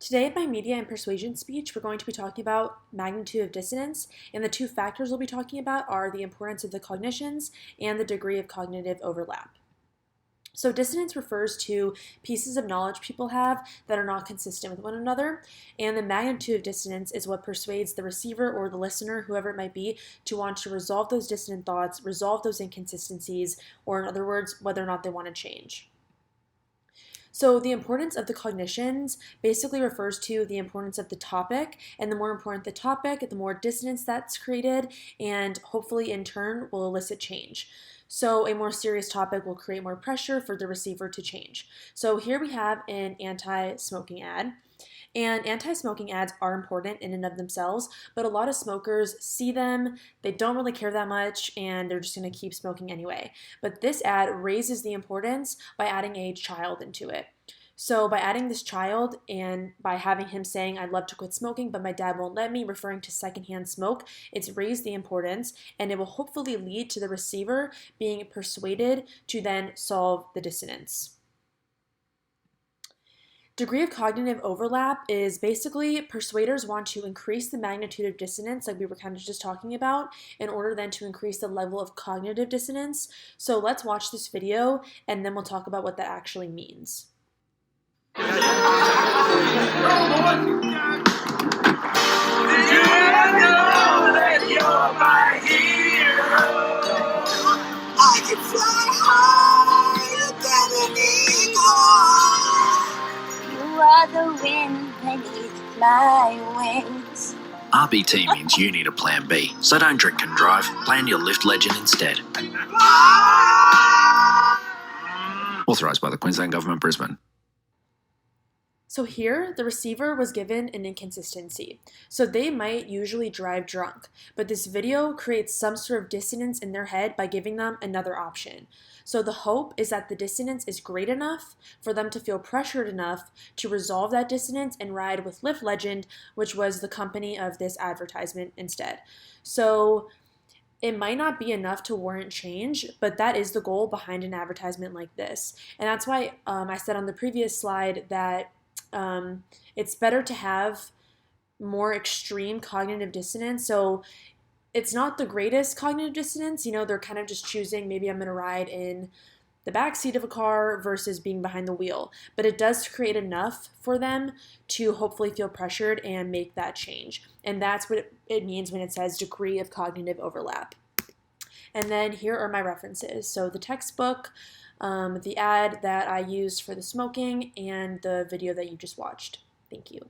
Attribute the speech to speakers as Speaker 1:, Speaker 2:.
Speaker 1: Today in my media and persuasion speech, we're going to be talking about magnitude of dissonance, and the two factors we'll be talking about are the importance of the cognitions and the degree of cognitive overlap. So dissonance refers to pieces of knowledge people have that are not consistent with one another, and the magnitude of dissonance is what persuades the receiver or the listener, whoever it might be, to want to resolve those dissonant thoughts, resolve those inconsistencies, or in other words, whether or not they want to change. So the importance of the cognitions basically refers to the importance of the topic, and the more important the topic, the more dissonance that's created, and hopefully in turn will elicit change. So a more serious topic will create more pressure for the receiver to change. So here we have an anti-smoking ad. And anti-smoking ads are important in and of themselves, but a lot of smokers see them, they don't really care that much, and they're just going to keep smoking anyway. But this ad raises the importance by adding a child into it. So by adding this child and by having him saying, I'd love to quit smoking, but my dad won't let me, referring to secondhand smoke, it's raised the importance, and it will hopefully lead to the receiver being persuaded to then solve the dissonance. Degree of cognitive overlap is basically persuaders want to increase the magnitude of dissonance, like we were kind of just talking about, in order then to increase the level of cognitive dissonance. So let's watch this video and then we'll talk about what that actually means.
Speaker 2: Did you know that you're my hero? I can fly higher than an eagle.
Speaker 3: You are the wind beneath my wings.
Speaker 4: RBT means you need a plan B, so don't drink and drive. Plan your Lift Legend instead. Authorised by the Queensland Government, Brisbane.
Speaker 1: So here, the receiver was given an inconsistency. So they might usually drive drunk, but this video creates some sort of dissonance in their head by giving them another option. So the hope is that the dissonance is great enough for them to feel pressured enough to resolve that dissonance and ride with Lift Legend, which was the company of this advertisement instead. So it might not be enough to warrant change, but that is the goal behind an advertisement like this. And that's why I said on the previous slide that it's better to have more extreme cognitive dissonance. So it's not the greatest cognitive dissonance. They're kind of just choosing, maybe I'm going to ride in the back seat of a car versus being behind the wheel. But it does create enough for them to hopefully feel pressured and make that change. And that's what it means when it says degree of cognitive overlap. And then here are my references. So the textbook, the ad that I used for the smoking, and the video that you just watched. Thank you.